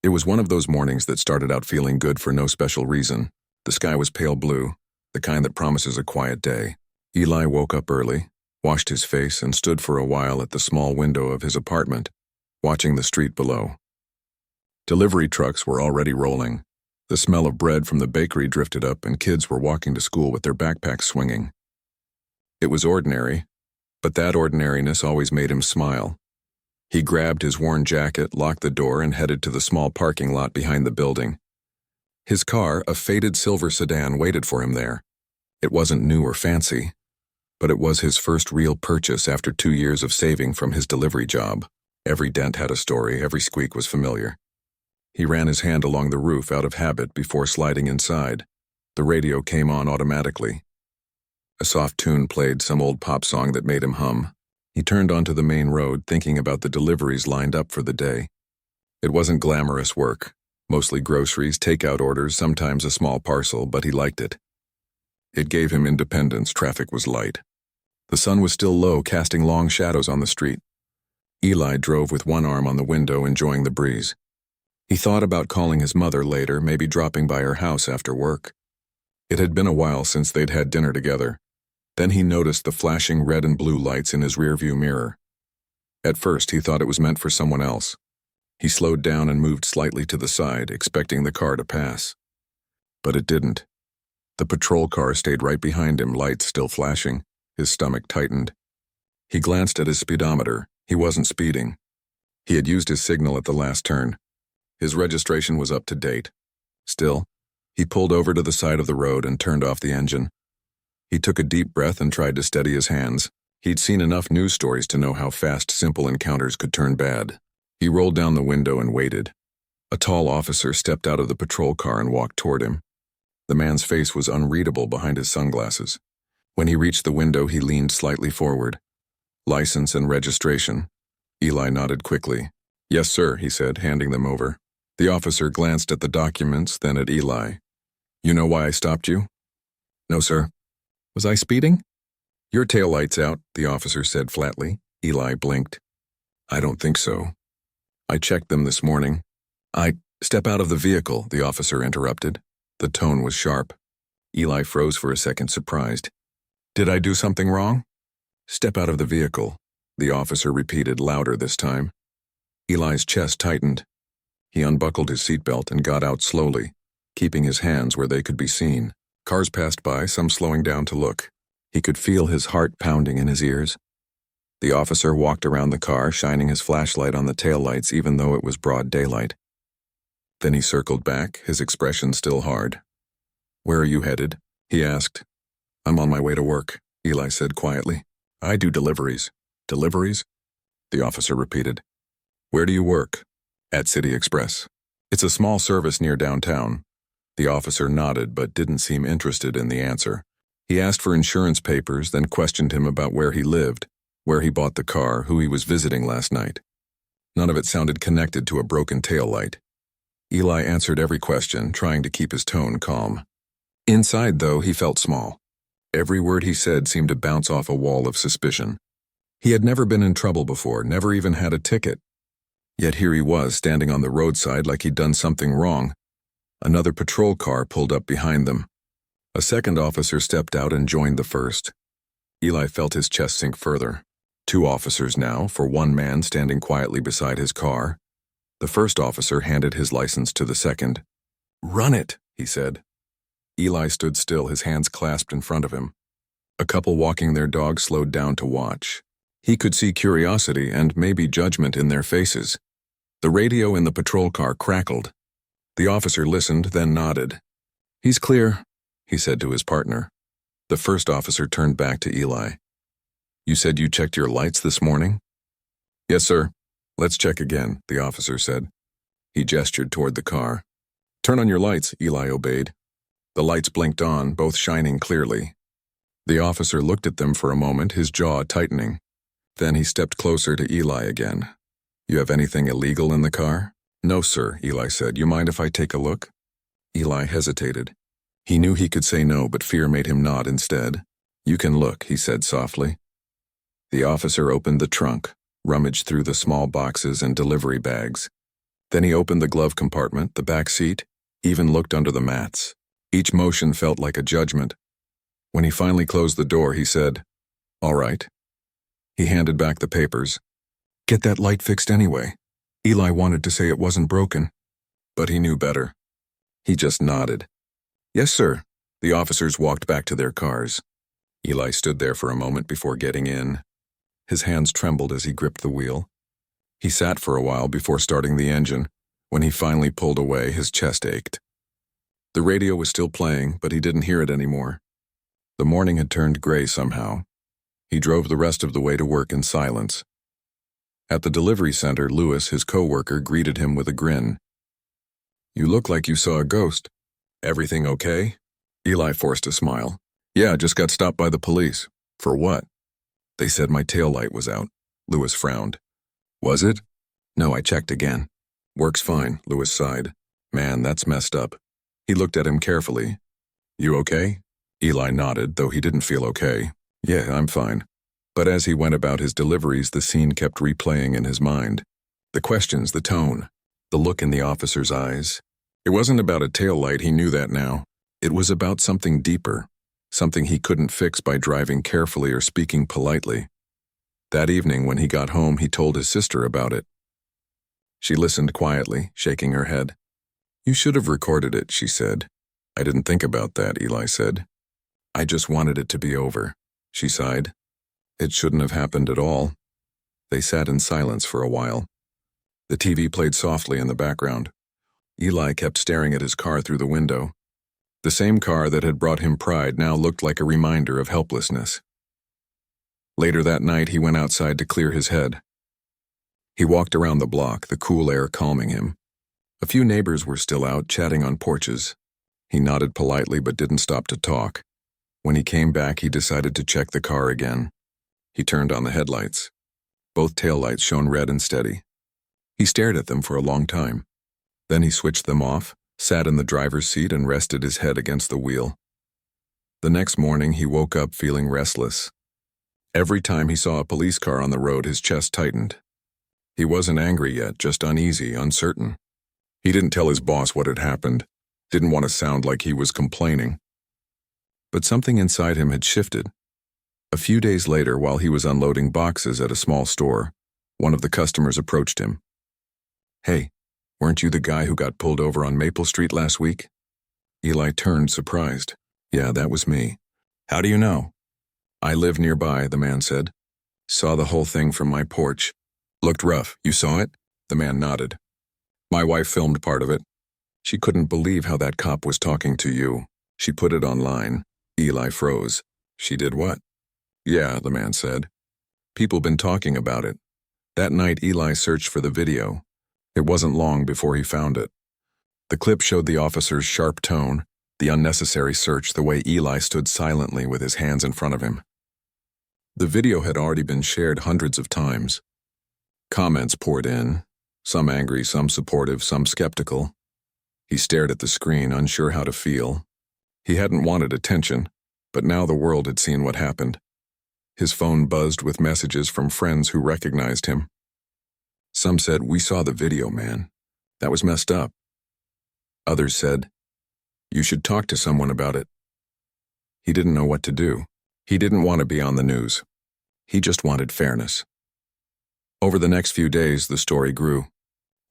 It was one of those mornings that started out feeling good for no special reason. The sky was pale blue, the kind that promises a quiet day. Eli woke up early, washed his face, and stood for a while at the small window of his apartment, watching the street below. Delivery trucks were already rolling. The smell of bread from the bakery drifted up, and kids were walking to school with their backpacks swinging. It was ordinary, but that ordinariness always made him smile. He grabbed his worn jacket, locked the door, and headed to the small parking lot behind the building. His car, a faded silver sedan, waited for him there. It wasn't new or fancy, but it was his first real purchase after 2 years of saving from his delivery job. Every dent had a story, every squeak was familiar. He ran his hand along the roof out of habit before sliding inside. The radio came on automatically. A soft tune played, some old pop song that made him hum. He turned onto the main road, thinking about the deliveries lined up for the day. It wasn't glamorous work, mostly groceries, takeout orders, sometimes a small parcel, but he liked it. It gave him independence. Traffic was light. The sun was still low, casting long shadows on the street. Eli drove with one arm on the window, enjoying the breeze. He thought about calling his mother later, maybe dropping by her house after work. It had been a while since they'd had dinner together. Then he noticed the flashing red and blue lights in his rearview mirror. At first, he thought it was meant for someone else. He slowed down and moved slightly to the side, expecting the car to pass. But it didn't. The patrol car stayed right behind him, lights still flashing. His stomach tightened. He glanced at his speedometer. He wasn't speeding. He had used his signal at the last turn. His registration was up to date. Still, he pulled over to the side of the road and turned off the engine. He took a deep breath and tried to steady his hands. He'd seen enough news stories to know how fast simple encounters could turn bad. He rolled down the window and waited. A tall officer stepped out of the patrol car and walked toward him. The man's face was unreadable behind his sunglasses. When he reached the window, he leaned slightly forward. "License and registration." Eli nodded quickly. "Yes, sir," he said, handing them over. The officer glanced at the documents, then at Eli. "You know why I stopped you?" "No, sir." "Was I speeding?" "Your taillight's out," the officer said flatly. Eli blinked. "I don't think so. I checked them this morning." "Step out of the vehicle," the officer interrupted. The tone was sharp. Eli froze for a second, surprised. "Did I do something wrong?" "Step out of the vehicle," the officer repeated, louder this time. Eli's chest tightened. He unbuckled his seatbelt and got out slowly, keeping his hands where they could be seen. Cars passed by, some slowing down to look. He could feel his heart pounding in his ears. The officer walked around the car, shining his flashlight on the taillights even though it was broad daylight. Then he circled back, his expression still hard. "Where are you headed?" he asked. "I'm on my way to work," Eli said quietly. "I do deliveries." "Deliveries?" the officer repeated. "Where do you work?" "At City Express. It's a small service near downtown." The officer nodded but didn't seem interested in the answer. He asked for insurance papers, then questioned him about where he lived, where he bought the car, who he was visiting last night. None of it sounded connected to a broken taillight. Eli answered every question, trying to keep his tone calm. Inside, though, he felt small. Every word he said seemed to bounce off a wall of suspicion. He had never been in trouble before, never even had a ticket. Yet here he was, standing on the roadside like he'd done something wrong. Another patrol car pulled up behind them. A second officer stepped out and joined the first. Eli felt his chest sink further. 2 officers now, for one man standing quietly beside his car. The first officer handed his license to the second. "Run it," he said. Eli stood still, his hands clasped in front of him. A couple walking their dog slowed down to watch. He could see curiosity and maybe judgment in their faces. The radio in the patrol car crackled. The officer listened, then nodded. "He's clear," he said to his partner. The first officer turned back to Eli. "You said you checked your lights this morning?" "Yes, sir." "Let's check again," the officer said. He gestured toward the car. "Turn on your lights," Eli obeyed. The lights blinked on, both shining clearly. The officer looked at them for a moment, his jaw tightening. Then he stepped closer to Eli again. "You have anything illegal in the car?" "No, sir," Eli said. "You mind if I take a look?" Eli hesitated. He knew he could say no, but fear made him nod instead. "You can look," he said softly. The officer opened the trunk, rummaged through the small boxes and delivery bags. Then he opened the glove compartment, the back seat, even looked under the mats. Each motion felt like a judgment. When he finally closed the door, he said, "All right." He handed back the papers. "Get that light fixed anyway." Eli wanted to say it wasn't broken, but he knew better. He just nodded. "Yes, sir." The officers walked back to their cars. Eli stood there for a moment before getting in. His hands trembled as he gripped the wheel. He sat for a while before starting the engine. When he finally pulled away, his chest ached. The radio was still playing, but he didn't hear it anymore. The morning had turned gray somehow. He drove the rest of the way to work in silence. At the delivery center, Lewis, his co-worker, greeted him with a grin. "You look like you saw a ghost. Everything okay?" Eli forced a smile. "Yeah, just got stopped by the police." "For what?" "They said my taillight was out." Lewis frowned. "Was it?" "No, I checked again." "Works fine," Lewis sighed. "Man, that's messed up." He looked at him carefully. "You okay?" Eli nodded, though he didn't feel okay. "Yeah, I'm fine." But as he went about his deliveries, the scene kept replaying in his mind. The questions, the tone, the look in the officer's eyes. It wasn't about a taillight, he knew that now. It was about something deeper, something he couldn't fix by driving carefully or speaking politely. That evening, when he got home, he told his sister about it. She listened quietly, shaking her head. "You should have recorded it," she said. "I didn't think about that," Eli said. "I just wanted it to be over," she sighed. "It shouldn't have happened at all." They sat in silence for a while. The TV played softly in the background. Eli kept staring at his car through the window. The same car that had brought him pride now looked like a reminder of helplessness. Later that night, he went outside to clear his head. He walked around the block, the cool air calming him. A few neighbors were still out, chatting on porches. He nodded politely but didn't stop to talk. When he came back, he decided to check the car again. He turned on the headlights. Both taillights shone red and steady. He stared at them for a long time. Then he switched them off, sat in the driver's seat, and rested his head against the wheel. The next morning, he woke up feeling restless. Every time he saw a police car on the road, his chest tightened. He wasn't angry yet, just uneasy, uncertain. He didn't tell his boss what had happened, didn't want to sound like he was complaining. But something inside him had shifted. A few days later, while he was unloading boxes at a small store, one of the customers approached him. "Hey, weren't you the guy who got pulled over on Maple Street last week?" Eli turned, surprised. "Yeah, that was me." "How do you know?" "I live nearby," the man said. "Saw the whole thing from my porch. Looked rough. You saw it?" The man nodded. "My wife filmed part of it. She couldn't believe how that cop was talking to you. She put it online." Eli froze. "She did what?" "Yeah," the man said. "People been talking about it." That night, Eli searched for the video. It wasn't long before he found it. The clip showed the officer's sharp tone, the unnecessary search, the way Eli stood silently with his hands in front of him. The video had already been shared hundreds of times. Comments poured in, some angry, some supportive, some skeptical. He stared at the screen, unsure how to feel. He hadn't wanted attention, but now the world had seen what happened. His phone buzzed with messages from friends who recognized him. Some said, "We saw the video, man. That was messed up." Others said, "You should talk to someone about it." He didn't know what to do. He didn't want to be on the news. He just wanted fairness. Over the next few days, the story grew.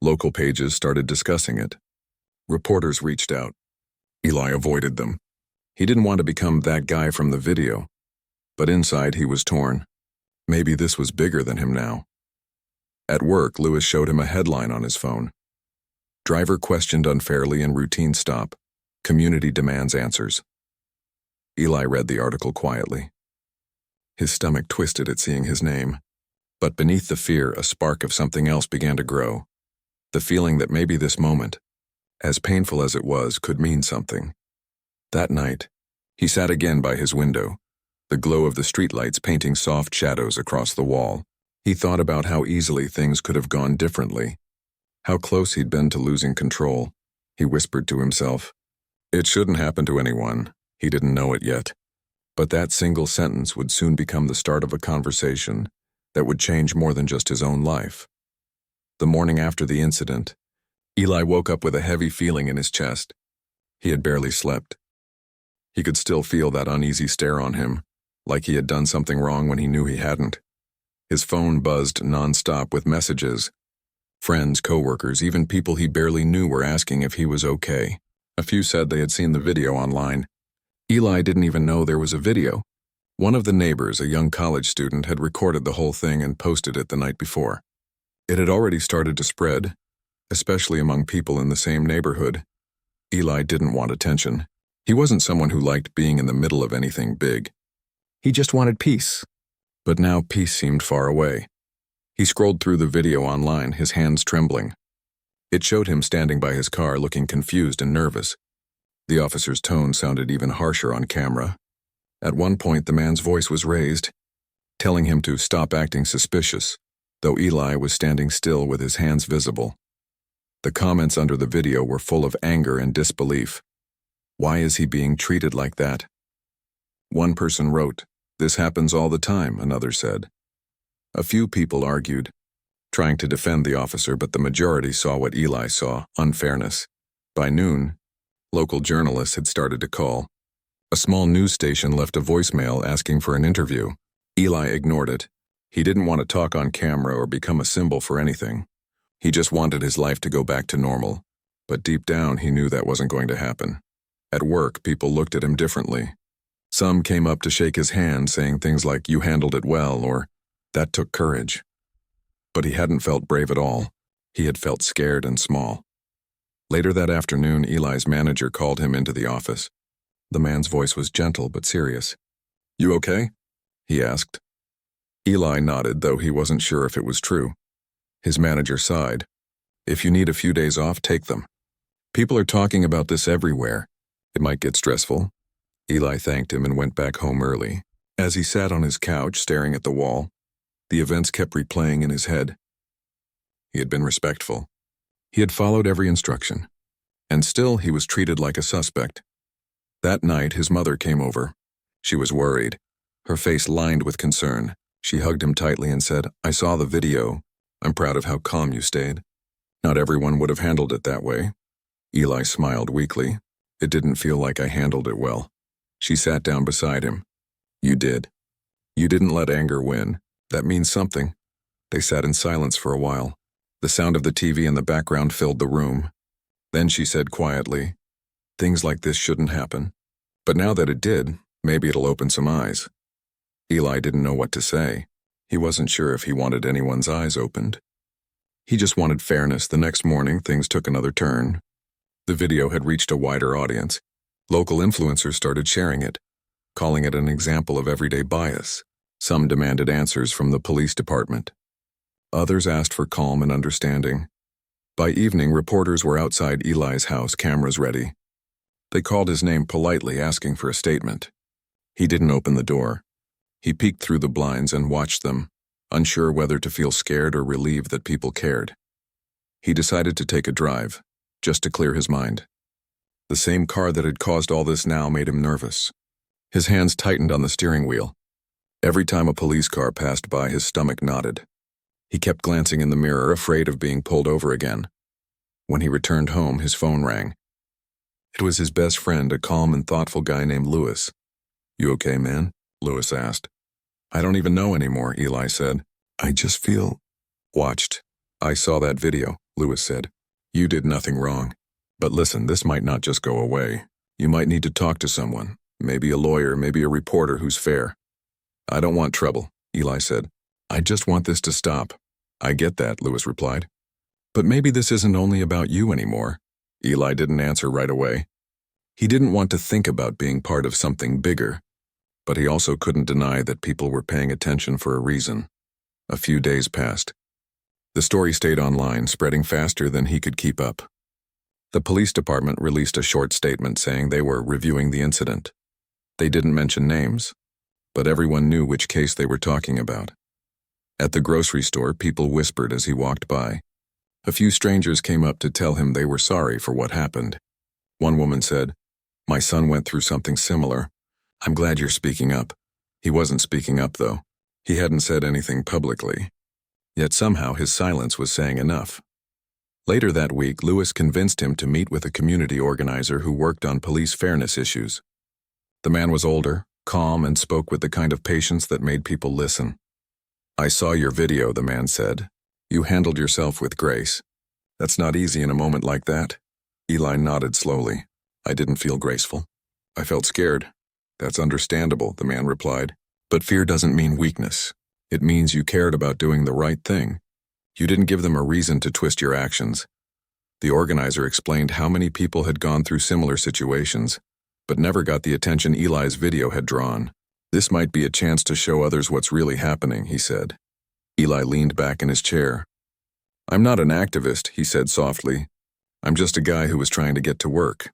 Local pages started discussing it. Reporters reached out. Eli avoided them. He didn't want to become that guy from the video. But inside, he was torn. Maybe this was bigger than him now. At work, Lewis showed him a headline on his phone. "Driver questioned unfairly in routine stop. Community demands answers." Eli read the article quietly. His stomach twisted at seeing his name. But beneath the fear, a spark of something else began to grow. The feeling that maybe this moment, as painful as it was, could mean something. That night, he sat again by his window, the glow of the streetlights painting soft shadows across the wall. He thought about how easily things could have gone differently, how close he'd been to losing control. He whispered to himself, "It shouldn't happen to anyone." He didn't know it yet. But that single sentence would soon become the start of a conversation that would change more than just his own life. The morning after the incident, Eli woke up with a heavy feeling in his chest. He had barely slept. He could still feel that uneasy stare on him, like he had done something wrong when he knew he hadn't. His phone buzzed nonstop with messages. Friends, coworkers, even people he barely knew were asking if he was okay. A few said they had seen the video online. Eli didn't even know there was a video. One of the neighbors, a young college student, had recorded the whole thing and posted it the night before. It had already started to spread, especially among people in the same neighborhood. Eli didn't want attention. He wasn't someone who liked being in the middle of anything big. He just wanted peace. But now peace seemed far away. He scrolled through the video online, his hands trembling. It showed him standing by his car looking confused and nervous. The officer's tone sounded even harsher on camera. At one point, the man's voice was raised, telling him to stop acting suspicious, though Eli was standing still with his hands visible. The comments under the video were full of anger and disbelief. Why is he being treated like that? One person wrote, "This happens all the time," another said. A few people argued, trying to defend the officer, but the majority saw what Eli saw, unfairness. By noon, local journalists had started to call. A small news station left a voicemail asking for an interview. Eli ignored it. He didn't want to talk on camera or become a symbol for anything. He just wanted his life to go back to normal. But deep down, he knew that wasn't going to happen. At work, people looked at him differently. Some came up to shake his hand, saying things like, "You handled it well," or "That took courage." But he hadn't felt brave at all. He had felt scared and small. Later that afternoon, Eli's manager called him into the office. The man's voice was gentle but serious. "You okay?" he asked. Eli nodded, though he wasn't sure if it was true. His manager sighed. "If you need a few days off, take them. People are talking about this everywhere. It might get stressful." Eli thanked him and went back home early. As he sat on his couch staring at the wall, the events kept replaying in his head. He had been respectful. He had followed every instruction. And still he was treated like a suspect. That night, his mother came over. She was worried, her face lined with concern. She hugged him tightly and said, "I saw the video. I'm proud of how calm you stayed." Not everyone would have handled it that way. Eli smiled weakly. "It didn't feel like I handled it well." She sat down beside him. "You did. You didn't let anger win. That means something." They sat in silence for a while. The sound of the TV in the background filled the room. Then she said quietly, "Things like this shouldn't happen. But now that it did, maybe it'll open some eyes." Eli didn't know what to say. He wasn't sure if he wanted anyone's eyes opened. He just wanted fairness. The next morning, things took another turn. The video had reached a wider audience. Local influencers started sharing it, calling it an example of everyday bias. Some demanded answers from the police department. Others asked for calm and understanding. By evening, reporters were outside Eli's house, cameras ready. They called his name politely, asking for a statement. He didn't open the door. He peeked through the blinds and watched them, unsure whether to feel scared or relieved that people cared. He decided to take a drive, just to clear his mind. The same car that had caused all this now made him nervous. His hands tightened on the steering wheel. Every time a police car passed by, his stomach knotted. He kept glancing in the mirror, afraid of being pulled over again. When he returned home, his phone rang. It was his best friend, a calm and thoughtful guy named Lewis. "You okay, man?" Lewis asked. "I don't even know anymore," Eli said. "I just feel watched." "I saw that video," Lewis said. "You did nothing wrong. But listen, this might not just go away. You might need to talk to someone, maybe a lawyer, maybe a reporter who's fair." "I don't want trouble," Eli said. "I just want this to stop." "I get that," Lewis replied. "But maybe this isn't only about you anymore." Eli didn't answer right away. He didn't want to think about being part of something bigger, but he also couldn't deny that people were paying attention for a reason. A few days passed. The story stayed online, spreading faster than he could keep up. The police department released a short statement saying they were reviewing the incident. They didn't mention names, but everyone knew which case they were talking about. At the grocery store, people whispered as he walked by. A few strangers came up to tell him they were sorry for what happened. One woman said, "My son went through something similar. I'm glad you're speaking up." He wasn't speaking up, though. He hadn't said anything publicly. Yet somehow his silence was saying enough. Later that week, Lewis convinced him to meet with a community organizer who worked on police fairness issues. The man was older, calm, and spoke with the kind of patience that made people listen. "I saw your video," the man said. "You handled yourself with grace." "That's not easy in a moment like that." Eli nodded slowly. "I didn't feel graceful. I felt scared." "That's understandable," the man replied. "But fear doesn't mean weakness. It means you cared about doing the right thing. You didn't give them a reason to twist your actions." The organizer explained how many people had gone through similar situations, but never got the attention Eli's video had drawn. "This might be a chance to show others what's really happening," he said. Eli leaned back in his chair. "I'm not an activist," he said softly. "I'm just a guy who was trying to get to work."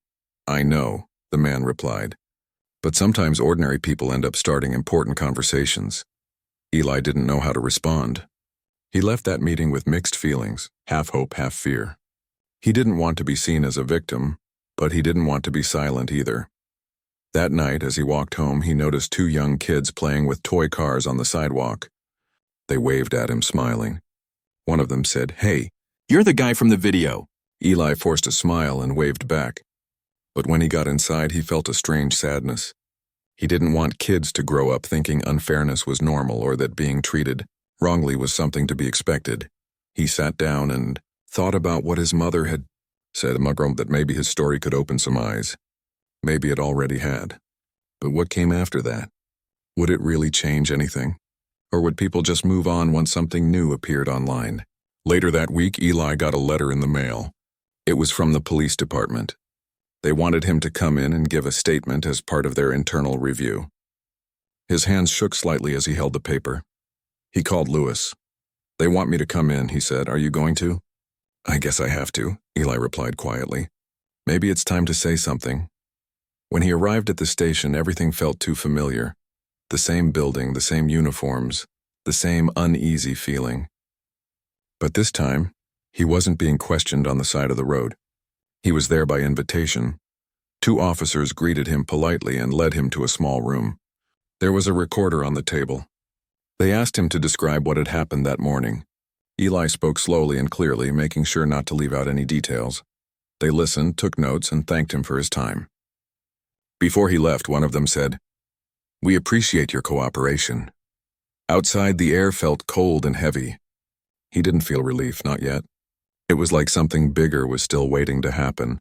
"I know," the man replied. "But sometimes ordinary people end up starting important conversations." Eli didn't know how to respond. He left that meeting with mixed feelings, half hope, half fear. He didn't want to be seen as a victim, but he didn't want to be silent either. That night, as he walked home, he noticed two young kids playing with toy cars on the sidewalk. They waved at him, smiling. One of them said, "Hey, you're the guy from the video." Eli forced a smile and waved back. But when he got inside, he felt a strange sadness. He didn't want kids to grow up thinking unfairness was normal or that being treated wrongly was something to be expected. He sat down and thought about what his mother had said, that maybe his story could open some eyes. Maybe it already had. But what came after that? Would it really change anything? Or would people just move on once something new appeared online? Later that week, Eli got a letter in the mail. It was from the police department. They wanted him to come in and give a statement as part of their internal review. His hands shook slightly as he held the paper. He called Lewis. "They want me to come in," he said. "Are you going to?" "I guess I have to," Eli replied quietly. "Maybe it's time to say something." When he arrived at the station, everything felt too familiar. The same building, the same uniforms, the same uneasy feeling. But this time, he wasn't being questioned on the side of the road. He was there by invitation. Two officers greeted him politely and led him to a small room. There was a recorder on the table. They asked him to describe what had happened that morning. Eli spoke slowly and clearly, making sure not to leave out any details. They listened, took notes, and thanked him for his time. Before he left, one of them said, "We appreciate your cooperation." Outside, the air felt cold and heavy. He didn't feel relief, not yet. It was like something bigger was still waiting to happen.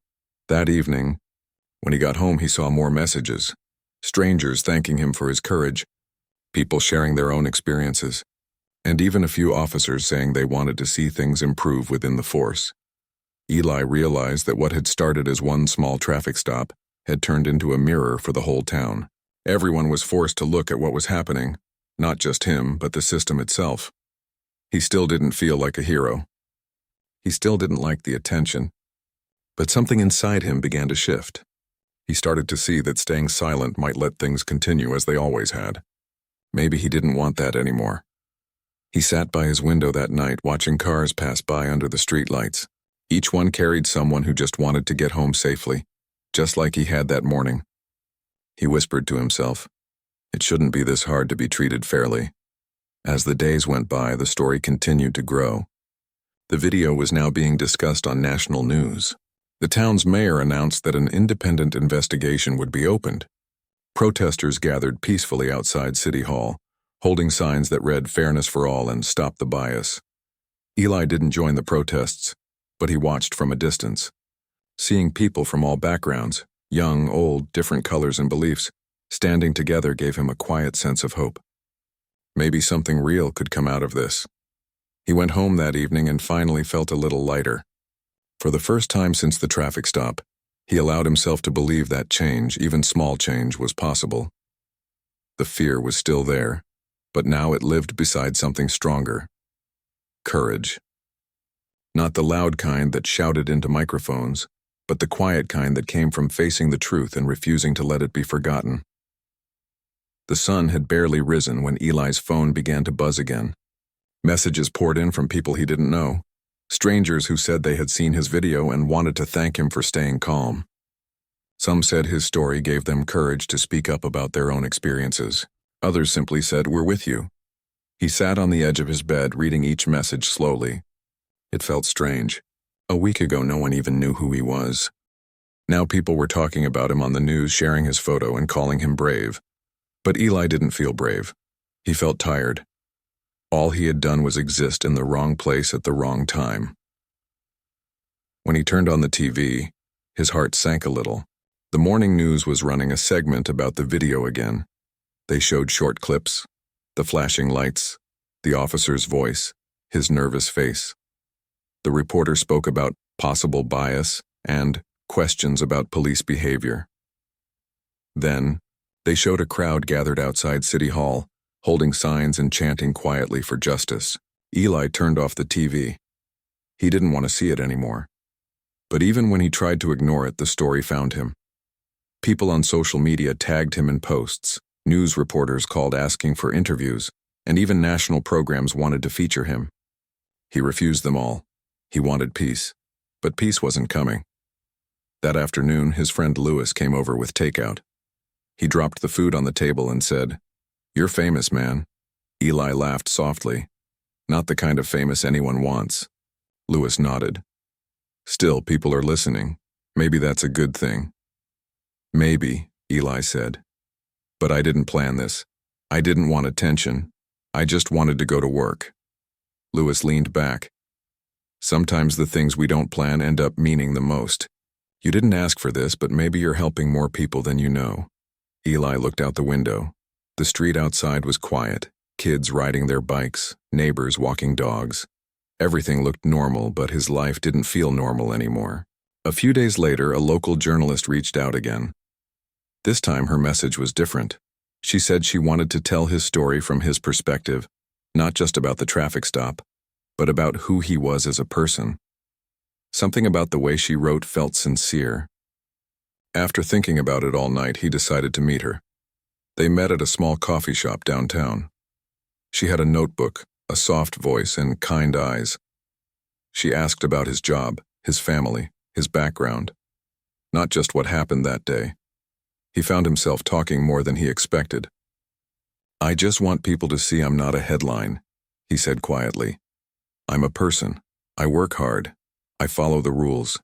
That evening, when he got home, he saw more messages. Strangers thanking him for his courage, people sharing their own experiences, and even a few officers saying they wanted to see things improve within the force. Eli realized that what had started as one small traffic stop had turned into a mirror for the whole town. Everyone was forced to look at what was happening, not just him, but the system itself. He still didn't feel like a hero. He still didn't like the attention, but something inside him began to shift. He started to see that staying silent might let things continue as they always had. Maybe he didn't want that anymore. He sat by his window that night, watching cars pass by under the streetlights. Each one carried someone who just wanted to get home safely, just like he had that morning. He whispered to himself, "It shouldn't be this hard to be treated fairly." As the days went by, the story continued to grow. The video was now being discussed on national news. The town's mayor announced that an independent investigation would be opened. Protesters gathered peacefully outside City Hall, holding signs that read "Fairness for All" and "Stop the Bias." Eli didn't join the protests, but he watched from a distance. Seeing people from all backgrounds, young, old, different colors and beliefs, standing together gave him a quiet sense of hope. Maybe something real could come out of this. He went home that evening and finally felt a little lighter. For the first time since the traffic stop, he allowed himself to believe that change, even small change, was possible. The fear was still there, but now it lived beside something stronger. Courage. Not the loud kind that shouted into microphones, but the quiet kind that came from facing the truth and refusing to let it be forgotten. The sun had barely risen when Eli's phone began to buzz again. Messages poured in from people he didn't know, strangers who said they had seen his video and wanted to thank him for staying calm. Some said his story gave them courage to speak up about their own experiences. Others simply said, "We're with you." He sat on the edge of his bed, reading each message slowly. It felt strange. A week ago, no one even knew who he was. Now people were talking about him on the news, sharing his photo and calling him brave. But Eli didn't feel brave. He felt tired. All he had done was exist in the wrong place at the wrong time. When he turned on the TV, his heart sank a little. The morning news was running a segment about the video again. They showed short clips, the flashing lights, the officer's voice, his nervous face. The reporter spoke about possible bias and questions about police behavior. Then, they showed a crowd gathered outside City Hall, holding signs and chanting quietly for justice. Eli turned off the TV. He didn't want to see it anymore. But even when he tried to ignore it, the story found him. People on social media tagged him in posts, news reporters called asking for interviews, and even national programs wanted to feature him. He refused them all. He wanted peace, but peace wasn't coming. That afternoon, his friend Lewis came over with takeout. He dropped the food on the table and said, "You're famous, man." Eli laughed softly. "Not the kind of famous anyone wants." Lewis nodded. "Still, people are listening. Maybe that's a good thing." "Maybe," Eli said. "But I didn't plan this. I didn't want attention. I just wanted to go to work." Lewis leaned back. "Sometimes the things we don't plan end up meaning the most. You didn't ask for this, but maybe you're helping more people than you know." Eli looked out the window. The street outside was quiet, kids riding their bikes, neighbors walking dogs. Everything looked normal, but his life didn't feel normal anymore. A few days later, a local journalist reached out again. This time her message was different. She said she wanted to tell his story from his perspective, not just about the traffic stop, but about who he was as a person. Something about the way she wrote felt sincere. After thinking about it all night, he decided to meet her. They met at a small coffee shop downtown. She had a notebook, a soft voice, and kind eyes. She asked about his job, his family, his background, not just what happened that day. He found himself talking more than he expected. "I just want people to see I'm not a headline," he said quietly. "I'm a person. I work hard. I follow the rules.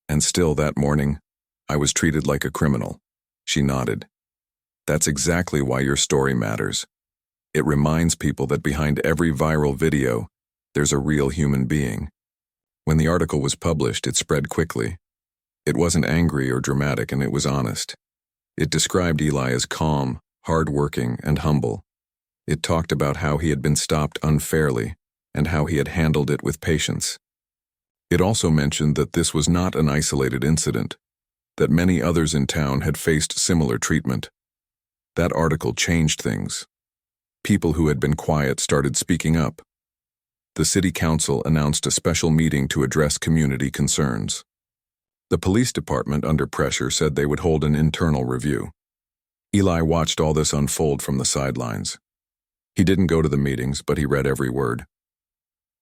And still, that morning, I was treated like a criminal." She nodded. "That's exactly why your story matters. It reminds people that behind every viral video, there's a real human being." When the article was published, it spread quickly. It wasn't angry or dramatic, and it was honest. It described Eli as calm, hard-working, and humble. It talked about how he had been stopped unfairly and how he had handled it with patience. It also mentioned that this was not an isolated incident, that many others in town had faced similar treatment. That article changed things. People who had been quiet started speaking up. The city council announced a special meeting to address community concerns. The police department, under pressure, said they would hold an internal review. Eli watched all this unfold from the sidelines. He didn't go to the meetings, but he read every word.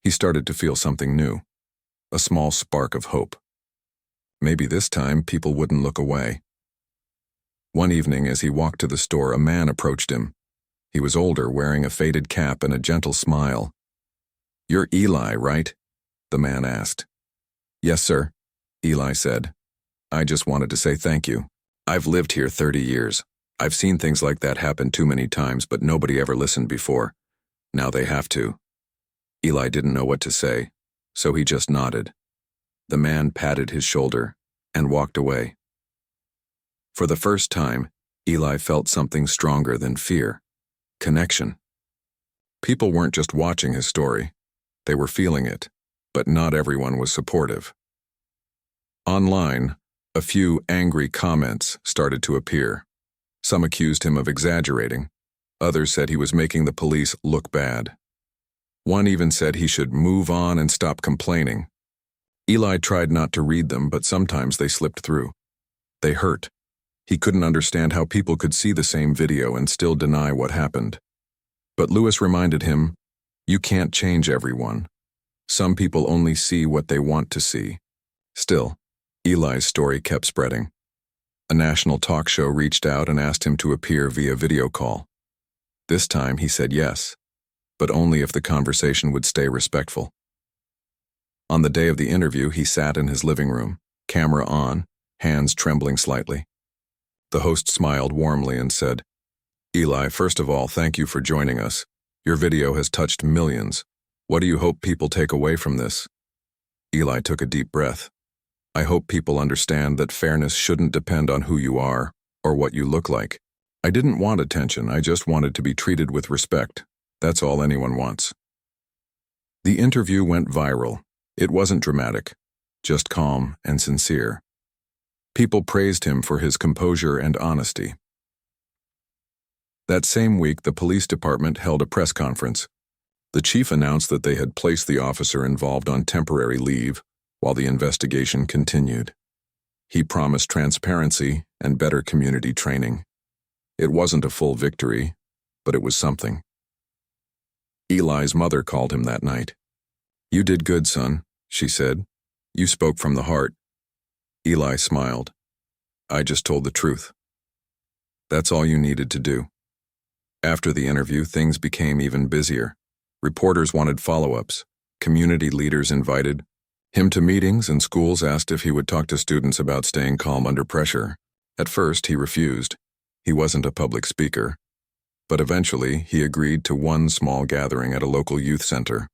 He started to feel something new, a small spark of hope. Maybe this time people wouldn't look away. One evening, as he walked to the store, a man approached him. He was older, wearing a faded cap and a gentle smile. "You're Eli, right?" the man asked. "Yes, sir," Eli said. "I just wanted to say thank you. I've lived here 30 years. I've seen things like that happen too many times, but nobody ever listened before. Now they have to." Eli didn't know what to say, so he just nodded. The man patted his shoulder and walked away. For the first time, Eli felt something stronger than fear: connection. People weren't just watching his story. They were feeling it, but not everyone was supportive. Online, a few angry comments started to appear. Some accused him of exaggerating. Others said he was making the police look bad. One even said he should move on and stop complaining. Eli tried not to read them, but sometimes they slipped through. They hurt. He couldn't understand how people could see the same video and still deny what happened. But Lewis reminded him, "You can't change everyone. Some people only see what they want to see." Still, Eli's story kept spreading. A national talk show reached out and asked him to appear via video call. This time he said yes, but only if the conversation would stay respectful. On the day of the interview, he sat in his living room, camera on, hands trembling slightly. The host smiled warmly and said, "Eli, first of all, thank you for joining us. Your video has touched millions. What do you hope people take away from this?" Eli took a deep breath. "I hope people understand that fairness shouldn't depend on who you are or what you look like. I didn't want attention, I just wanted to be treated with respect. That's all anyone wants." The interview went viral. It wasn't dramatic, just calm and sincere. People praised him for his composure and honesty. That same week, the police department held a press conference. The chief announced that they had placed the officer involved on temporary leave while the investigation continued. He promised transparency and better community training. It wasn't a full victory, but it was something. Eli's mother called him that night. "You did good, son," she said. "You spoke from the heart." Eli smiled. "I just told the truth." That's all you needed to do. After the interview, things became even busier. Reporters wanted follow-ups. Community leaders invited him to meetings, and schools asked if he would talk to students about staying calm under pressure. At first, he refused. He wasn't a public speaker. But eventually, he agreed to one small gathering at a local youth center.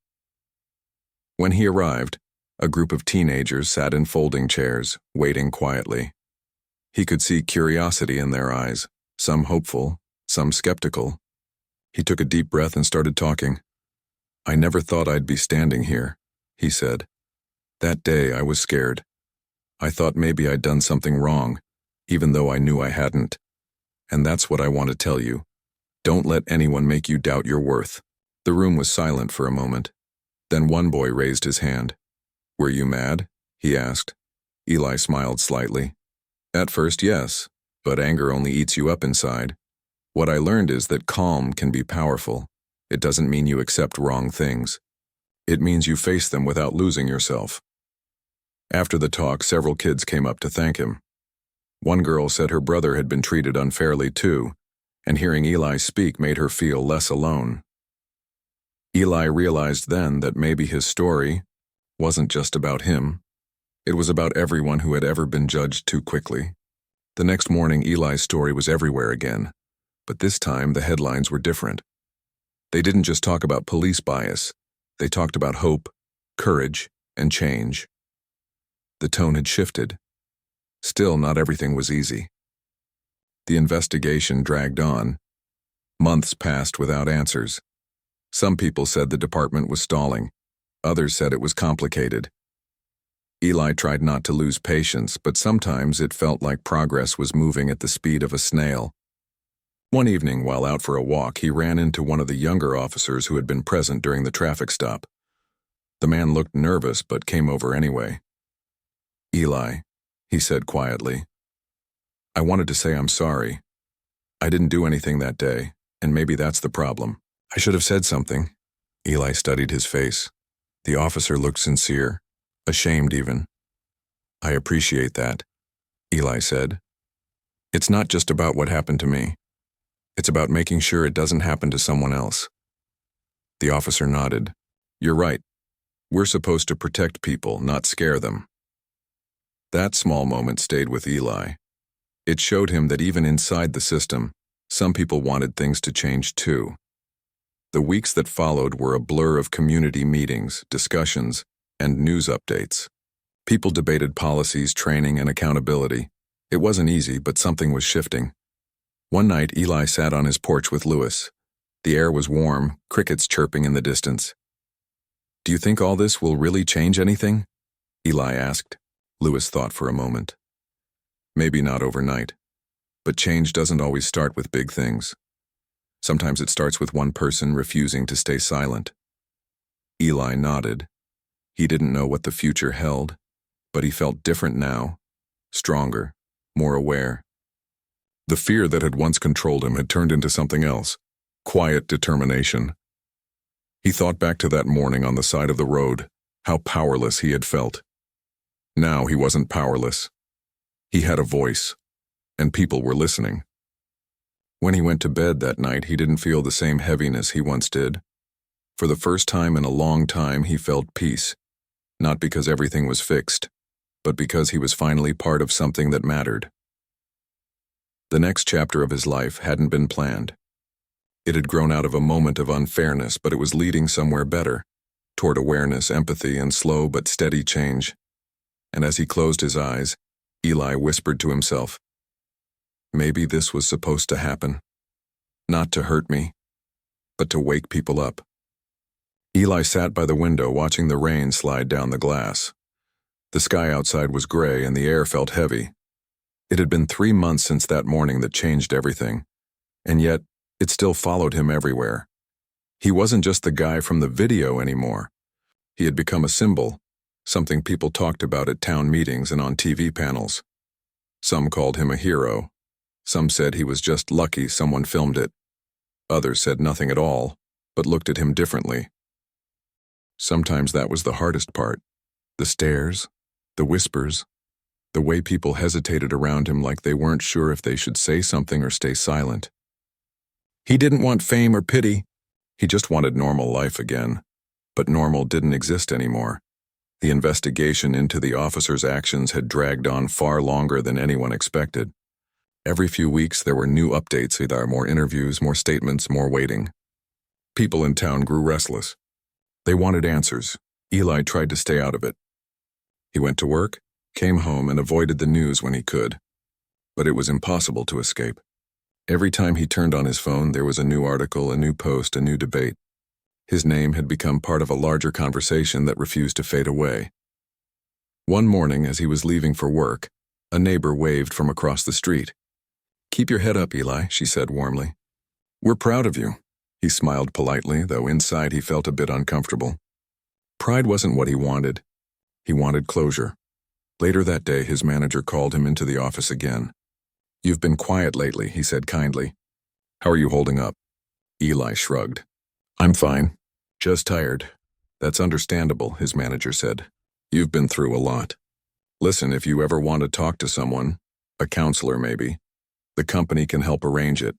When he arrived, a group of teenagers sat in folding chairs, waiting quietly. He could see curiosity in their eyes, some hopeful, some skeptical. He took a deep breath and started talking. "I never thought I'd be standing here," he said. "That day I was scared. I thought maybe I'd done something wrong, even though I knew I hadn't. And that's what I want to tell you. Don't let anyone make you doubt your worth." The room was silent for a moment. Then one boy raised his hand. "Were you mad?" he asked. Eli smiled slightly. "At first, yes, but anger only eats you up inside. What I learned is that calm can be powerful. It doesn't mean you accept wrong things. It means you face them without losing yourself." After the talk, several kids came up to thank him. One girl said her brother had been treated unfairly too, and hearing Eli speak made her feel less alone. Eli realized then that maybe his story wasn't just about him. It was about everyone who had ever been judged too quickly. The next morning, Eli's story was everywhere again, but this time the headlines were different. They didn't just talk about police bias. They talked about hope, courage, and change. The tone had shifted. Still, not everything was easy. The investigation dragged on. Months passed without answers. Some people said the department was stalling. Others said it was complicated. Eli tried not to lose patience, but sometimes it felt like progress was moving at the speed of a snail. One evening, while out for a walk, he ran into one of the younger officers who had been present during the traffic stop. The man looked nervous but came over anyway. "Eli," he said quietly, "I wanted to say I'm sorry. I didn't do anything that day, and maybe that's the problem. I should have said something." Eli studied his face. The officer looked sincere, ashamed even. "I appreciate that," Eli said. "It's not just about what happened to me. It's about making sure it doesn't happen to someone else." The officer nodded. "You're right. We're supposed to protect people, not scare them." That small moment stayed with Eli. It showed him that even inside the system, some people wanted things to change too. The weeks that followed were a blur of community meetings, discussions, and news updates. People debated policies, training, and accountability. It wasn't easy, but something was shifting. One night, Eli sat on his porch with Louis. The air was warm, crickets chirping in the distance. "Do you think all this will really change anything?" Eli asked. Louis thought for a moment. "Maybe not overnight. But change doesn't always start with big things. Sometimes it starts with one person refusing to stay silent." Eli nodded. He didn't know what the future held, but he felt different now, stronger, more aware. The fear that had once controlled him had turned into something else, quiet determination. He thought back to that morning on the side of the road, how powerless he had felt. Now he wasn't powerless. He had a voice, and people were listening. When he went to bed that night, he didn't feel the same heaviness he once did. For the first time in a long time, he felt peace. Not because everything was fixed, but because he was finally part of something that mattered. The next chapter of his life hadn't been planned. It had grown out of a moment of unfairness, but it was leading somewhere better, toward awareness, empathy, and slow but steady change. And as he closed his eyes, Eli whispered to himself, "Maybe this was supposed to happen. Not to hurt me, but to wake people up." Eli sat by the window watching the rain slide down the glass. The sky outside was gray and the air felt heavy. It had been 3 months since that morning that changed everything, and yet it still followed him everywhere. He wasn't just the guy from the video anymore. He had become a symbol, something people talked about at town meetings and on TV panels. Some called him a hero. Some said he was just lucky someone filmed it. Others said nothing at all, but looked at him differently. Sometimes that was the hardest part. The stares, the whispers, the way people hesitated around him like they weren't sure if they should say something or stay silent. He didn't want fame or pity. He just wanted normal life again. But normal didn't exist anymore. The investigation into the officer's actions had dragged on far longer than anyone expected. Every few weeks there were new updates, either more interviews, more statements, more waiting. People in town grew restless. They wanted answers. Eli tried to stay out of it. He went to work, came home, and avoided the news when he could. But it was impossible to escape. Every time he turned on his phone, there was a new article, a new post, a new debate. His name had become part of a larger conversation that refused to fade away. One morning, as he was leaving for work, a neighbor waved from across the street. "Keep your head up, Eli," she said warmly. "We're proud of you." He smiled politely, though inside he felt a bit uncomfortable. Pride wasn't what he wanted. He wanted closure. Later that day, his manager called him into the office again. "You've been quiet lately," he said kindly. "How are you holding up?" Eli shrugged. "I'm fine. Just tired." "That's understandable," his manager said. "You've been through a lot. Listen, if you ever want to talk to someone, a counselor maybe, the company can help arrange it."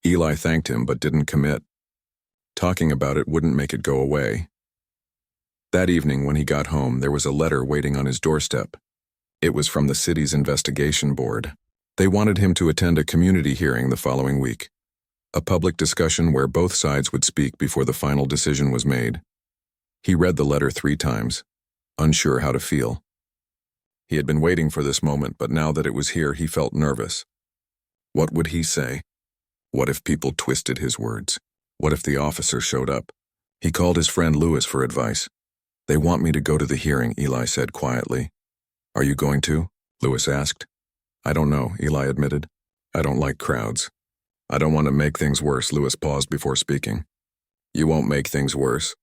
Eli thanked him but didn't commit. Talking about it wouldn't make it go away. That evening when he got home, there was a letter waiting on his doorstep. It was from the city's investigation board. They wanted him to attend a community hearing the following week, a public discussion where both sides would speak before the final decision was made. He read the letter 3 times, unsure how to feel. He had been waiting for this moment, but now that it was here, he felt nervous. What would he say? What if people twisted his words? What if the officer showed up? He called his friend Louis for advice. "They want me to go to the hearing," Eli said quietly. "Are you going to?" Louis asked. "I don't know," Eli admitted. "I don't like crowds. I don't want to make things worse." Louis paused before speaking. "You won't make things worse.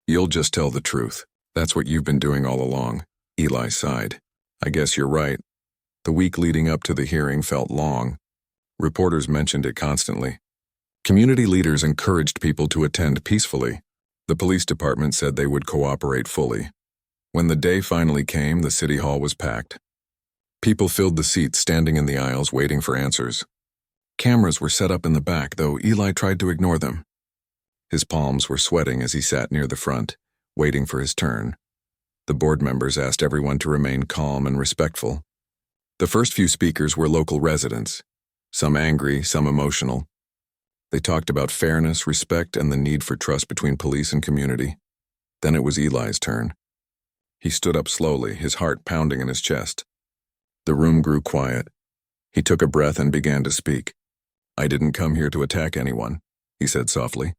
You'll just tell the truth. That's what you've been doing all along." Eli sighed. "I guess you're right." The week leading up to the hearing felt long. Reporters mentioned it constantly. Community leaders encouraged people to attend peacefully. The police department said they would cooperate fully. When the day finally came, the city hall was packed. People filled the seats, standing in the aisles waiting for answers. Cameras were set up in the back, though Eli tried to ignore them. His palms were sweating as he sat near the front, waiting for his turn. The board members asked everyone to remain calm and respectful. The first few speakers were local residents, some angry, some emotional. They talked about fairness, respect, and the need for trust between police and community. Then it was Eli's turn. He stood up slowly, his heart pounding in his chest. The room grew quiet. He took a breath and began to speak. "I didn't come here to attack anyone," he said softly.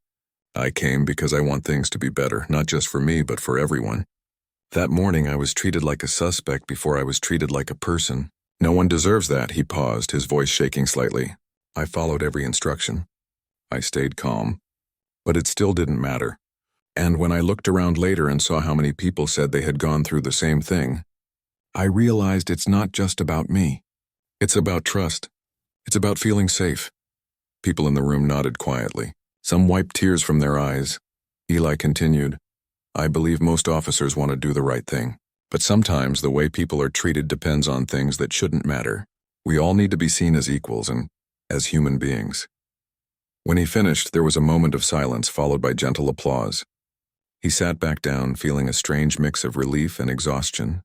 "I came because I want things to be better, not just for me, but for everyone. That morning I was treated like a suspect before I was treated like a person. No one deserves that." He paused, his voice shaking slightly. "I followed every instruction. I stayed calm. But it still didn't matter. And when I looked around later and saw how many people said they had gone through the same thing, I realized it's not just about me. It's about trust. It's about feeling safe." People in the room nodded quietly. Some wiped tears from their eyes. Eli continued, "I believe most officers want to do the right thing. But sometimes the way people are treated depends on things that shouldn't matter. We all need to be seen as equals and as human beings." When he finished, there was a moment of silence followed by gentle applause. He sat back down, feeling a strange mix of relief and exhaustion.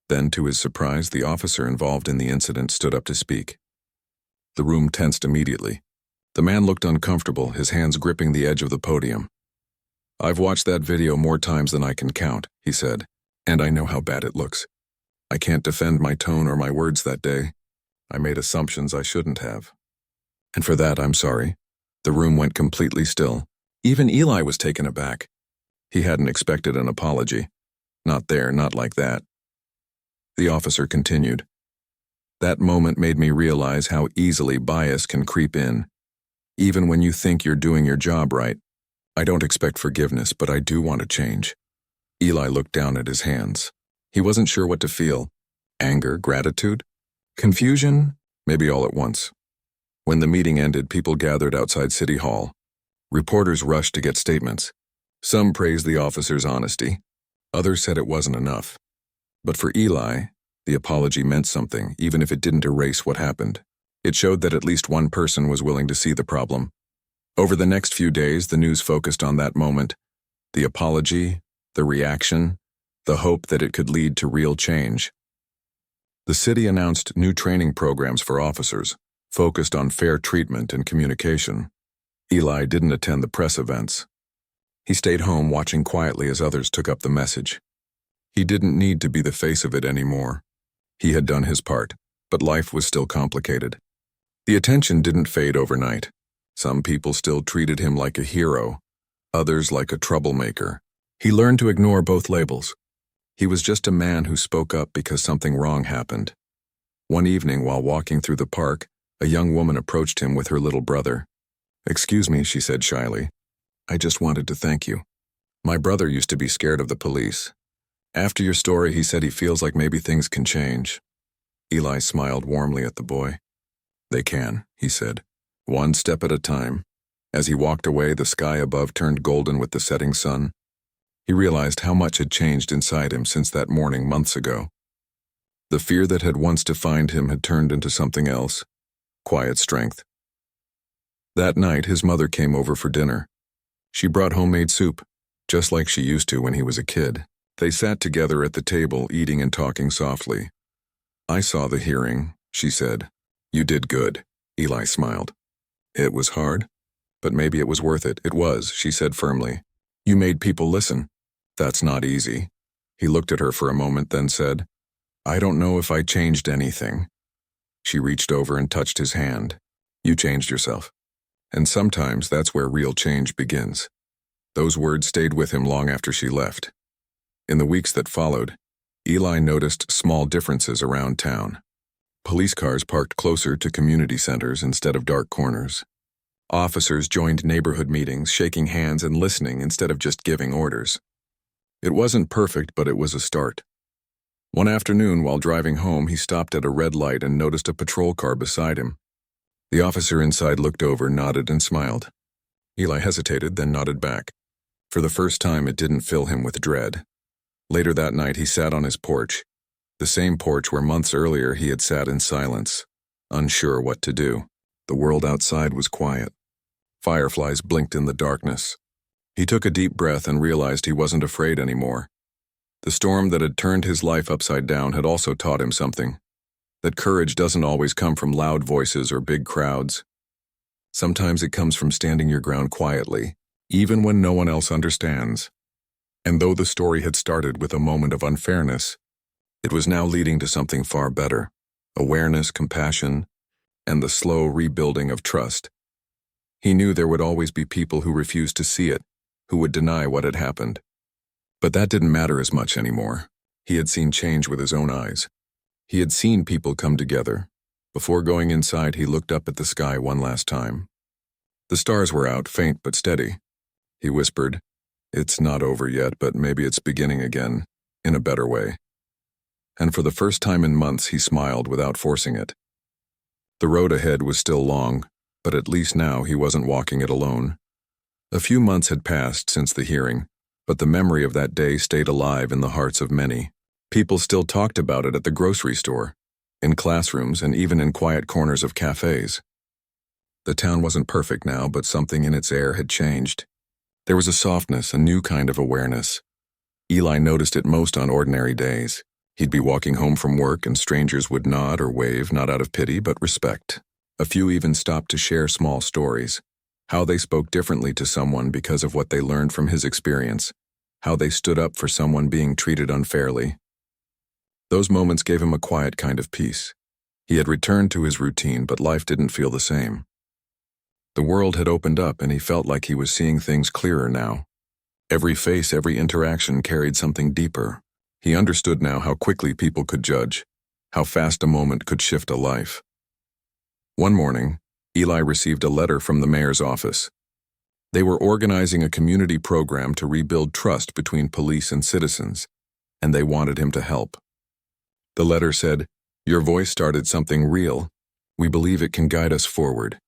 Then, to his surprise, the officer involved in the incident stood up to speak. The room tensed immediately. The man looked uncomfortable, his hands gripping the edge of the podium. "I've watched that video more times than I can count," he said, "and I know how bad it looks. I can't defend my tone or my words that day. I made assumptions I shouldn't have. And for that, I'm sorry." The room went completely still. Even Eli was taken aback. He hadn't expected an apology. Not there, not like that. The officer continued. "That moment made me realize how easily bias can creep in. Even when you think you're doing your job right. I don't expect forgiveness, but I do want to change." Eli looked down at his hands. He wasn't sure what to feel. Anger, gratitude, confusion, maybe all at once. When the meeting ended, people gathered outside City Hall. Reporters rushed to get statements. Some praised the officer's honesty. Others said it wasn't enough. But for Eli, the apology meant something, even if it didn't erase what happened. It showed that at least one person was willing to see the problem. Over the next few days, the news focused on that moment. The apology, the reaction, the hope that it could lead to real change. The city announced new training programs for officers, focused on fair treatment and communication. Eli didn't attend the press events. He stayed home watching quietly as others took up the message. He didn't need to be the face of it anymore. He had done his part, but life was still complicated. The attention didn't fade overnight. Some people still treated him like a hero, others like a troublemaker. He learned to ignore both labels. He was just a man who spoke up because something wrong happened. One evening, while walking through the park, a young woman approached him with her little brother. "Excuse me," she said shyly. "I just wanted to thank you. My brother used to be scared of the police. After your story, he said he feels like maybe things can change." Eli smiled warmly at the boy. "They can," he said, "one step at a time." As he walked away, the sky above turned golden with the setting sun. He realized how much had changed inside him since that morning months ago. The fear that had once defined him had turned into something else, quiet strength. That night, his mother came over for dinner. She brought homemade soup, just like she used to when he was a kid. They sat together at the table, eating and talking softly. "I saw the hearing," she said. "You did good," Eli smiled. "It was hard, but maybe it was worth it." "It was," she said firmly. "You made people listen. That's not easy." He looked at her for a moment, then said, "I don't know if I changed anything." She reached over and touched his hand. "You changed yourself. And sometimes that's where real change begins." Those words stayed with him long after she left. In the weeks that followed, Eli noticed small differences around town. Police cars parked closer to community centers instead of dark corners. Officers joined neighborhood meetings, shaking hands and listening instead of just giving orders. It wasn't perfect, but it was a start. One afternoon, while driving home, he stopped at a red light and noticed a patrol car beside him. The officer inside looked over, nodded, and smiled. Eli hesitated, then nodded back. For the first time, it didn't fill him with dread. Later that night, he sat on his porch, the same porch where months earlier he had sat in silence, unsure what to do. The world outside was quiet. Fireflies blinked in the darkness. He took a deep breath and realized he wasn't afraid anymore. The storm that had turned his life upside down had also taught him something. That courage doesn't always come from loud voices or big crowds. Sometimes it comes from standing your ground quietly, even when no one else understands. And though the story had started with a moment of unfairness, it was now leading to something far better: awareness, compassion, and the slow rebuilding of trust. He knew there would always be people who refused to see it, who would deny what had happened. But that didn't matter as much anymore. He had seen change with his own eyes. He had seen people come together. Before going inside, he looked up at the sky one last time. The stars were out, faint but steady. He whispered, "It's not over yet, but maybe it's beginning again, in a better way." And for the first time in months, he smiled without forcing it. The road ahead was still long, but at least now he wasn't walking it alone. A few months had passed since the hearing, but the memory of that day stayed alive in the hearts of many. People still talked about it at the grocery store, in classrooms, and even in quiet corners of cafes. The town wasn't perfect now, but something in its air had changed. There was a softness, a new kind of awareness. Eli noticed it most on ordinary days. He'd be walking home from work and strangers would nod or wave, not out of pity, but respect. A few even stopped to share small stories. How they spoke differently to someone because of what they learned from his experience. How they stood up for someone being treated unfairly. Those moments gave him a quiet kind of peace. He had returned to his routine, but life didn't feel the same. The world had opened up and he felt like he was seeing things clearer now. Every face, every interaction carried something deeper. He understood now how quickly people could judge, how fast a moment could shift a life. One morning, Eli received a letter from the mayor's office. They were organizing a community program to rebuild trust between police and citizens, and they wanted him to help. The letter said, "Your voice started something real. We believe it can guide us forward."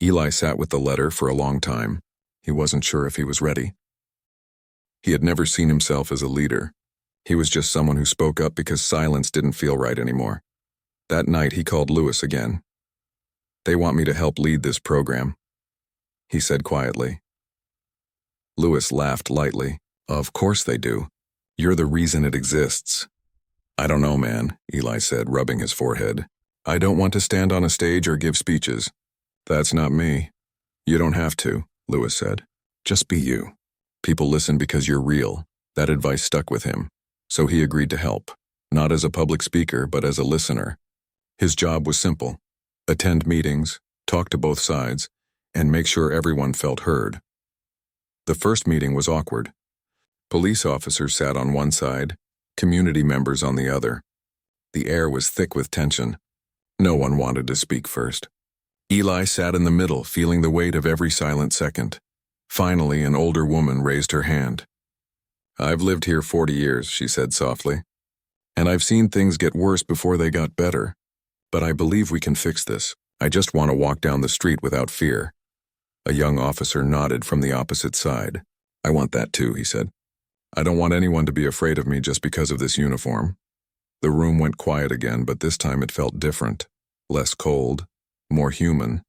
Eli sat with the letter for a long time. He wasn't sure if he was ready. He had never seen himself as a leader. He was just someone who spoke up because silence didn't feel right anymore. That night he called Lewis again. "They want me to help lead this program," he said quietly. Lewis laughed lightly. "Of course they do. You're the reason it exists." "I don't know, man," Eli said, rubbing his forehead. "I don't want to stand on a stage or give speeches." "That's not me." "You don't have to," Lewis said. "Just be you. People listen because you're real." That advice stuck with him. So he agreed to help, not as a public speaker, but as a listener. His job was simple: attend meetings, talk to both sides, and make sure everyone felt heard. The first meeting was awkward. Police officers sat on one side, community members on the other. The air was thick with tension. No one wanted to speak first. Eli sat in the middle, feeling the weight of every silent second. Finally, an older woman raised her hand. "I've lived here 40 years, she said softly. "And I've seen things get worse before they got better. But I believe we can fix this. I just want to walk down the street without fear." A young officer nodded from the opposite side. "I want that too," he said. "I don't want anyone to be afraid of me just because of this uniform." The room went quiet again, but this time it felt different. Less cold, more human.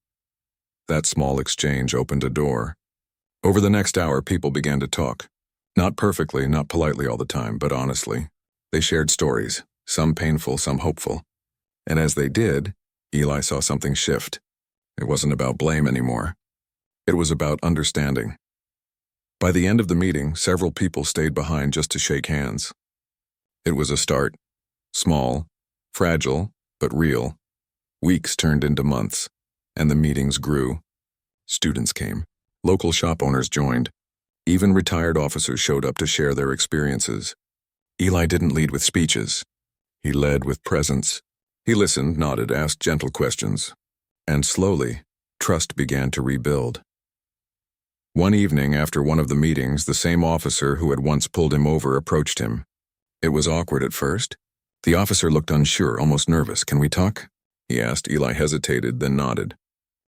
That small exchange opened a door. Over the next hour, people began to talk. Not perfectly, not politely all the time, but honestly. They shared stories, some painful, some hopeful. And as they did, Eli saw something shift. It wasn't about blame anymore. It was about understanding. By the end of the meeting, several people stayed behind just to shake hands. It was a start. Small, fragile, but real. Weeks turned into months, and the meetings grew. Students came. Local shop owners joined. Even retired officers showed up to share their experiences. Eli didn't lead with speeches. He led with presence. He listened, nodded, asked gentle questions. And slowly, trust began to rebuild. One evening after one of the meetings, the same officer who had once pulled him over approached him. It was awkward at first. The officer looked unsure, almost nervous. "Can we talk?" he asked. Eli hesitated, then nodded.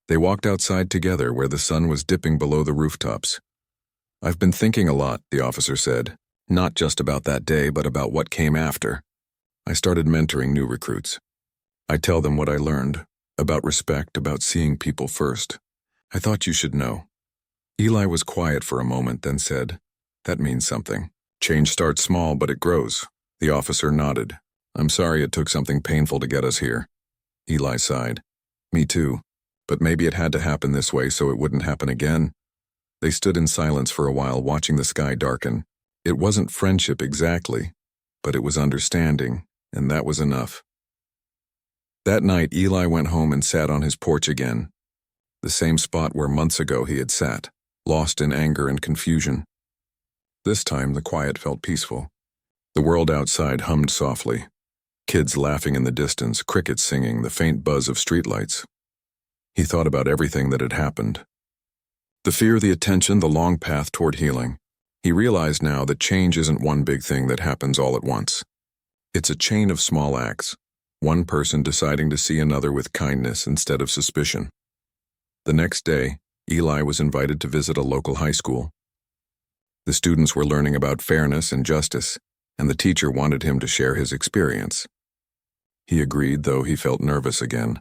They walked outside together where the sun was dipping below the rooftops. "I've been thinking a lot," the officer said. "Not just about that day, but about what came after. I started mentoring new recruits. I tell them what I learned, about respect, about seeing people first. I thought you should know." Eli was quiet for a moment, then said, "That means something. Change starts small, but it grows." The officer nodded. "I'm sorry it took something painful to get us here." Eli sighed. "Me too. But maybe it had to happen this way so it wouldn't happen again." They stood in silence for a while, watching the sky darken. It wasn't friendship exactly, but it was understanding, and that was enough. That night, Eli went home and sat on his porch again. The same spot where months ago he had sat, lost in anger and confusion. This time, the quiet felt peaceful. The world outside hummed softly. Kids laughing in the distance, crickets singing, the faint buzz of streetlights. He thought about everything that had happened. The fear, the attention, the long path toward healing. He realized now that change isn't one big thing that happens all at once. It's a chain of small acts, one person deciding to see another with kindness instead of suspicion. The next day, Eli was invited to visit a local high school. The students were learning about fairness and justice, and the teacher wanted him to share his experience. He agreed, though he felt nervous again.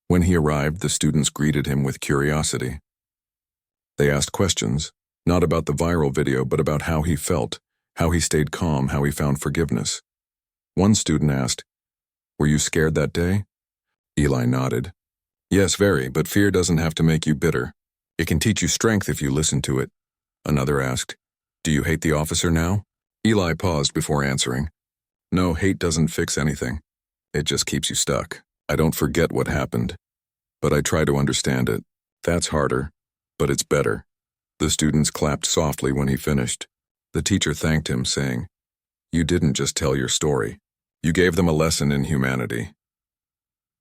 When he arrived, the students greeted him with curiosity. They asked questions, Not about the viral video, but about how he felt, how he stayed calm, how he found forgiveness. One student asked, "Were you scared that day?" Eli nodded. "Yes, very, but fear doesn't have to make you bitter. It can teach you strength if you listen to it." Another asked, "Do you hate the officer now?" Eli paused before answering. "No, hate doesn't fix anything. It just keeps you stuck. I don't forget what happened, but I try to understand it. That's harder, but it's better." The students clapped softly when he finished. The teacher thanked him, saying, "You didn't just tell your story. You gave them a lesson in humanity."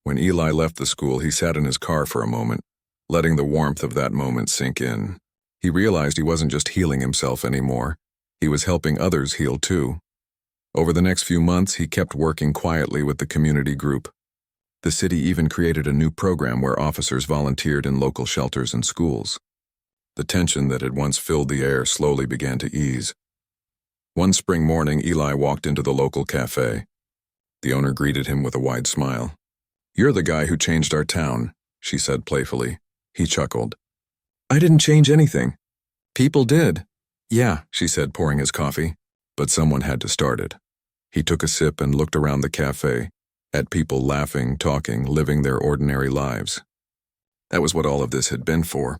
When Eli left the school, he sat in his car for a moment, letting the warmth of that moment sink in. He realized he wasn't just healing himself anymore. He was helping others heal too. Over the next few months, he kept working quietly with the community group. The city even created a new program where officers volunteered in local shelters and schools. The tension that had once filled the air slowly began to ease. One spring morning, Eli walked into the local cafe. The owner greeted him with a wide smile. "You're the guy who changed our town," she said playfully. He chuckled. "I didn't change anything. People did." "Yeah," she said, pouring his coffee. But someone had to start it. He took a sip and looked around the cafe, at people laughing, talking, living their ordinary lives. That was what all of this had been for.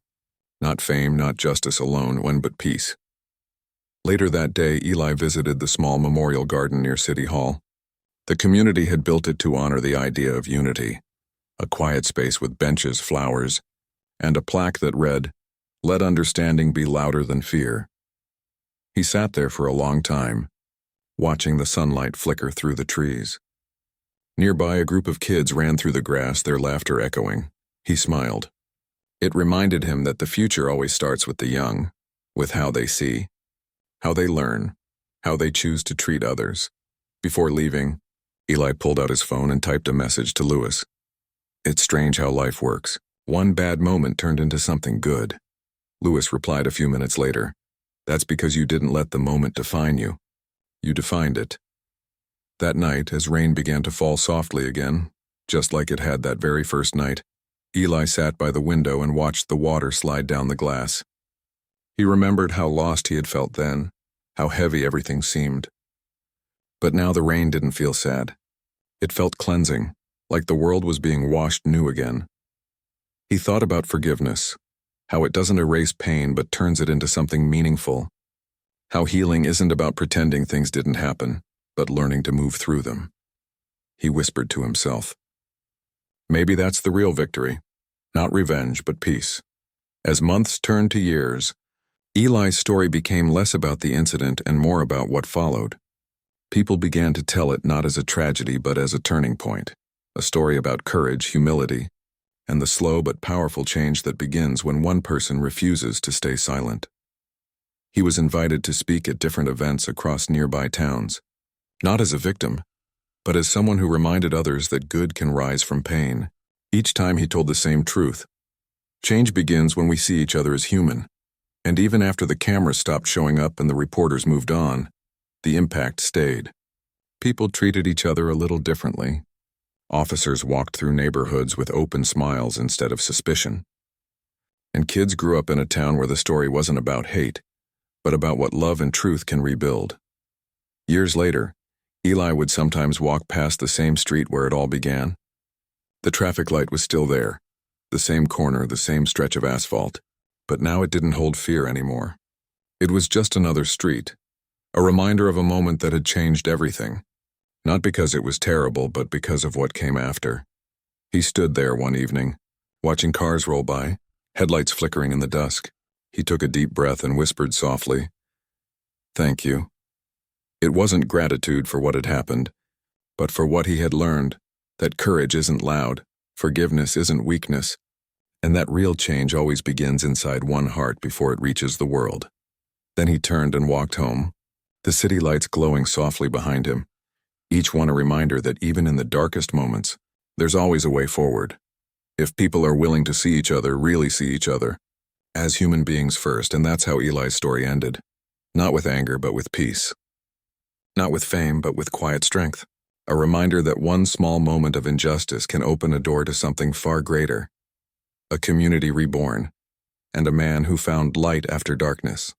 Not fame, not justice alone, but peace. Later that day, Eli visited the small memorial garden near City Hall. The community had built it to honor the idea of unity. A quiet space with benches, flowers, and a plaque that read, "Let understanding be louder than fear." He sat there for a long time, watching the sunlight flicker through the trees. Nearby, a group of kids ran through the grass, their laughter echoing. He smiled. It reminded him that the future always starts with the young, with how they see, how they learn, how they choose to treat others. Before leaving, Eli pulled out his phone and typed a message to Lewis. "It's strange how life works. One bad moment turned into something good." Lewis replied a few minutes later, "That's because you didn't let the moment define you. You defined it." That night, as rain began to fall softly again, just like it had that very first night, Eli sat by the window and watched the water slide down the glass. He remembered how lost he had felt then, how heavy everything seemed. But now the rain didn't feel sad. It felt cleansing, like the world was being washed new again. He thought about forgiveness, how it doesn't erase pain but turns it into something meaningful. How healing isn't about pretending things didn't happen, but learning to move through them. He whispered to himself, "Maybe that's the real victory. Not revenge, but peace." As months turned to years, Eli's story became less about the incident and more about what followed. People began to tell it not as a tragedy but as a turning point, a story about courage, humility, and the slow but powerful change that begins when one person refuses to stay silent. He was invited to speak at different events across nearby towns, not as a victim, but as someone who reminded others that good can rise from pain. Each time he told the same truth. Change begins when we see each other as human, and even after the cameras stopped showing up and the reporters moved on, the impact stayed. People treated each other a little differently. Officers walked through neighborhoods with open smiles instead of suspicion. And kids grew up in a town where the story wasn't about hate, but about what love and truth can rebuild. Years later, Eli would sometimes walk past the same street where it all began. The traffic light was still there, the same corner, the same stretch of asphalt, but now it didn't hold fear anymore. It was just another street, a reminder of a moment that had changed everything, not because it was terrible, but because of what came after. He stood there one evening, watching cars roll by, headlights flickering in the dusk. He took a deep breath and whispered softly, "Thank you." It wasn't gratitude for what had happened, but for what he had learned, that courage isn't loud, forgiveness isn't weakness, and that real change always begins inside one heart before it reaches the world. Then he turned and walked home, the city lights glowing softly behind him, each one a reminder that even in the darkest moments, there's always a way forward. If people are willing to see each other, really see each other, as human beings first, and that's how Eli's story ended. Not with anger, but with peace. Not with fame, but with quiet strength. A reminder that one small moment of injustice can open a door to something far greater. A community reborn. and a man who found light after darkness.